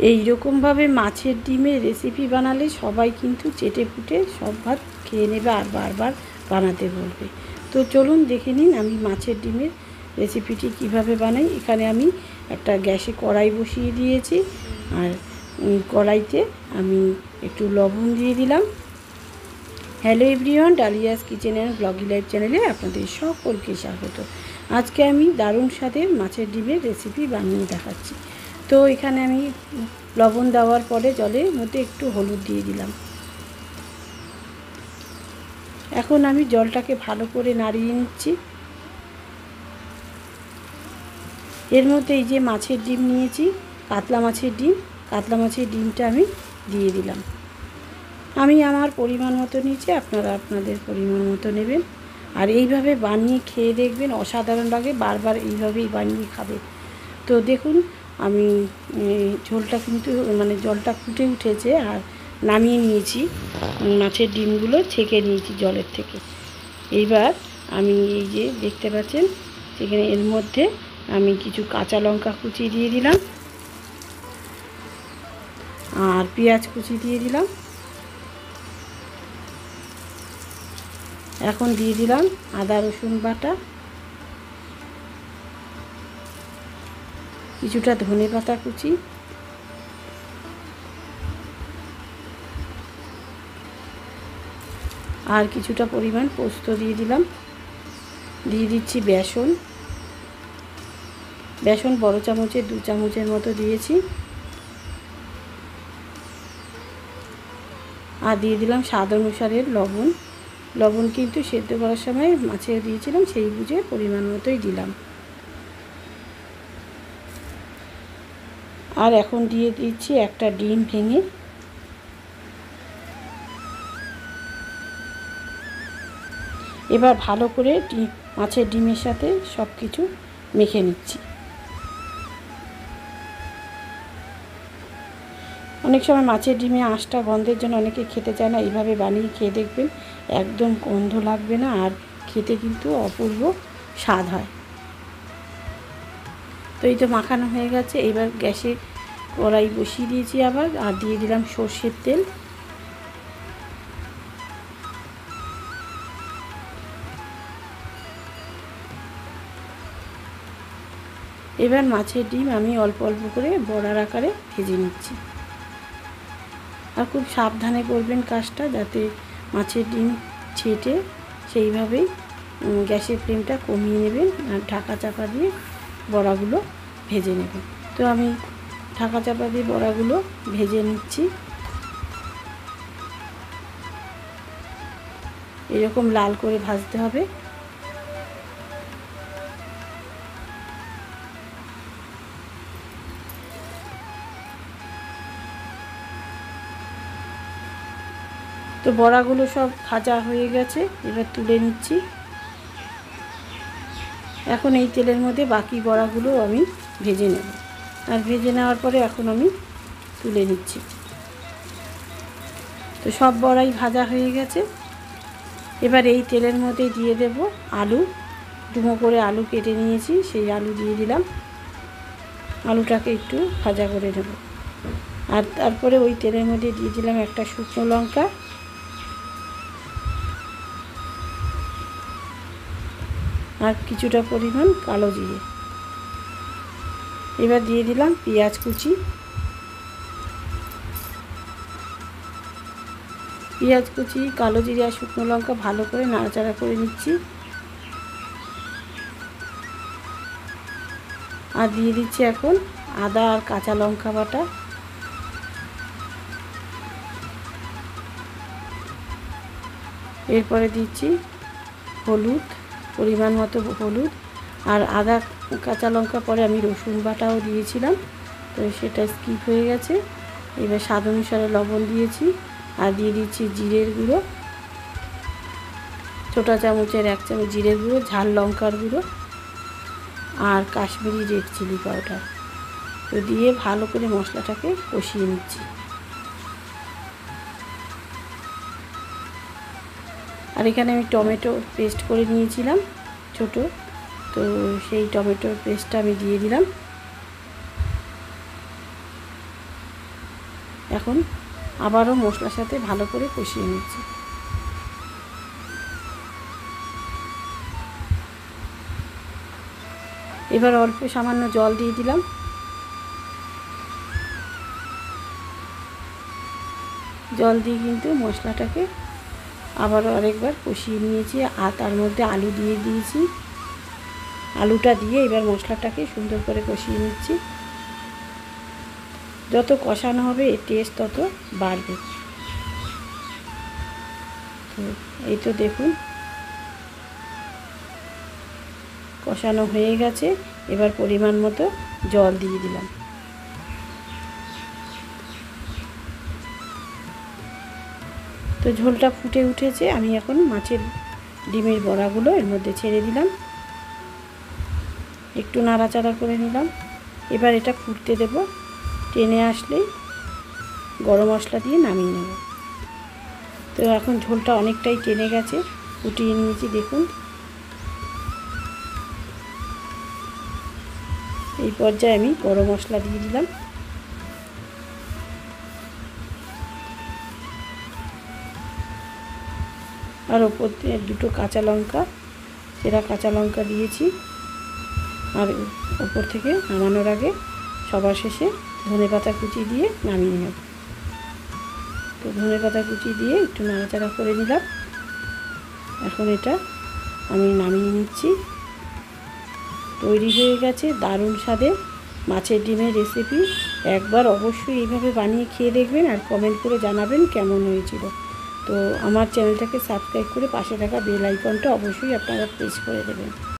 এই রকমভাবে মাছের ডিমের রেসিপি বানালে সবাই কিন্তু চেটেপুটে সব ভাত খেয়ে নেবে আর বারবার বানাতে বলবে। তো চলুন দেখে নিন আমি মাছের ডিমের রেসিপিটি কিভাবে বানাই। এখানে আমি একটা গ্যাসে কড়াই বসিয়ে দিয়েছি, আর কড়াইতে আমি একটু লবণ দিয়ে দিলাম। Hello everyone, Dalia's kitchen and ব্লগি life চ্যানেলে আপনাদের সকলকে স্বাগত। আজকে আমি দারুণ স্বাদের মাছের ডিমের রেসিপি বানিয়ে দেখাচ্ছি। তো এখানে আমি লবণ দেওয়ার পরে জলের মধ্যে একটু হলুদ দিয়ে দিলাম। এখন আমি জলটাকে ভালো করে নাড়িয়ে নিচ্ছি। এর মধ্যে এই যে মাছের ডিম নিয়েছি, কাতলা মাছের ডিমটা আমি দিয়ে দিলাম। আমি আমার পরিমাণ মতো নিয়েছি, আপনারা আপনাদের পরিমাণ মতো নেবেন। আর এইভাবে বানিয়ে খেয়ে দেখবেন, অসাধারণ লাগে, বারবার এইভাবেই বানিয়ে খাবে। তো দেখুন আমি ঝোলটা কিন্তু জলটা ফুটে উঠেছে, আর নামিয়ে নিয়েছি, মাছের ডিমগুলো ছেঁকে নিয়েছি জলের থেকে। এইবার আমি এই যে দেখতে পাচ্ছেন সেখানে এর মধ্যে আমি কিছু কাঁচা লঙ্কা কুচি দিয়ে দিলাম, আর পেঁয়াজ কুচি দিয়ে দিলাম। এখন দিয়ে দিলাম আদা রসুন বাটা, কিছুটা ধনে পাতা কুচি, আর কিছুটা পরিমাণ পোস্ত দিয়ে দিলাম। দিয়ে দিচ্ছি বেসন বড় চামচের 2 চামচের মতো দিয়েছি। আর দিয়ে দিলাম স্বাদ অনুসারে লবণ কিন্তু সেদ্ধ করার সময় মাছে দিয়েছিলাম, সেই বুঝে পরিমাণ মতোই দিলাম। আর এখন দিয়ে দিচ্ছি একটা ডিম ভেঙে। এবার ভালো করে মাছের ডিমের সাথে সব কিছু মেখে নিচ্ছি। অনেক সময় মাছের ডিমে আঁশটা গন্ধের জন্য অনেকে খেতে চায় না, এইভাবে বানিয়ে খেয়ে দেখবেন, একদম গন্ধ লাগবে না, আর খেতে কিন্তু অপূর্ব স্বাদ হয়। তো এই তো মাখানো হয়ে গেছে। এবার গ্যাসে কড়াই বসিয়ে দিয়েছি আবার, আর দিয়ে দিলাম সর্ষের তেল। এবার মাছের ডিম আমি অল্প অল্প করে বড়ার আকারে ভেজে নিচ্ছি। আর খুব সাবধানে করবেন কাজটা, যাতে মাছের ডিম ছেটে, সেইভাবেই গ্যাসের ফ্লেমটা কমিয়ে নেবেন, আর ঢাকা চাপা দিয়ে বড়াগুলো ভেজে নেবেন। তো আমি ঢাকা চাপা দিয়ে বড়াগুলো ভেজে নিচ্ছি। এরকম লাল করে ভাজতে হবে। তো বড়াগুলো সব ভাজা হয়ে গেছে, এবার তুলে নিচ্ছি। এখন এই তেলের মধ্যে বাকি বড়াগুলো আমি ভেজে নেব, আর ভেজে নেওয়ার পরে এখন আমি তুলে নিচ্ছি। তো সব বড়াই ভাজা হয়ে গেছে। এবার এই তেলের মধ্যে দিয়ে দেব আলু, ডুমো করে আলু কেটে নিয়েছি, সেই আলু দিয়ে দিলাম। আলুটাকে একটু ভাজা করে নেব। আর তারপরে ওই তেলের মধ্যে দিয়ে দিলাম একটা শুকনো লঙ্কা, আর কিছুটা পরিমাণ কালো জিরে। এবার দিয়ে দিলাম পেঁয়াজ কুচি। কালো জিরে আর শুকনো লঙ্কা ভালো করে নাড়াচাড়া করে নিচ্ছি। আর দিয়ে দিচ্ছি এখন আদা আর কাঁচা লঙ্কা বাটা। এরপরে দিচ্ছি হলুদ, পরিমাণ মতো হলুদ, আর আদা কাঁচা লঙ্কা পরে আমি রসুন বাটাও দিয়েছিলাম, তো সেটা স্কিপ হয়ে গেছে। এবার স্বাদ অনুসারে লবণ দিয়েছি, আর দিয়ে দিচ্ছি জিরের গুঁড়ো, ছোটো চামচের 1 চামচ জিরের গুঁড়ো, ঝাল লঙ্কার গুঁড়ো, আর কাশ্মীরি রেড চিলি পাউডার। তো দিয়ে ভালো করে মশলাটাকে কষিয়ে নিচ্ছি। আর এখানে আমি টমেটো পেস্ট করে নিয়েছিলাম ছোট, তো সেই টমেটোর পেস্টটা আমি দিয়ে দিলাম। এখন আবারও মশলার সাথে ভালো করে কষিয়ে নিচ্ছি। এবার অল্প সামান্য জল দিয়ে দিলাম। জল দিয়ে কিন্তু মশলাটাকে আবারও আরেকবার কষিয়ে নিয়েছি, আর তার মধ্যে আলু দিয়ে দিয়েছি। আলুটা দিয়ে এবার মশলাটাকে সুন্দর করে কষিয়ে নিচ্ছি। যত কষানো হবে এর টেস্ট তত বাড়বে। তো এই তো দেখুন কষানো হয়ে গেছে। এবার পরিমাণ মতো জল দিয়ে দিলাম। তো ঝোলটা ফুটে উঠেছে। আমি এখন মাছের ডিমের বড়াগুলো এর মধ্যে ছেড়ে দিলাম, একটু নাড়াচাড়া করে নিলাম। এবার এটা ফুটতে দেব। টেনে আসলেই গরম মশলা দিয়ে নামিয়ে নেব। তো এখন ঝোলটা অনেকটাই টেনে গেছে, ফুটিয়ে নিয়েছি দেখুন। এই পর্যায়ে আমি গরম মশলা দিয়ে দিলাম। আর ওপর দিয়ে দুটো কাঁচা লঙ্কা, চেরা কাঁচা লঙ্কা দিয়েছি। আর ওপর থেকে নামানোর আগে সবার শেষে ধনেপাতা কুচি দিয়ে নামিয়ে নেব। তো ধনেপাতা কুচি দিয়ে একটু নাড়াচাড়া করে নিলাম। এখন এটা আমি নামিয়ে নিচ্ছি। তৈরি হয়ে গেছে দারুণ স্বাদের মাছের ডিমের রেসিপি। একবার অবশ্যই এইভাবে বানিয়ে খেয়ে দেখবেন আর কমেন্ট করে জানাবেন কেমন হয়েছিল। তো আমার চ্যানেলটাকে সাবস্ক্রাইব করে পাশে থাকা বেল আইকনটা অবশ্যই আপনারা প্রেস করে দেবেন।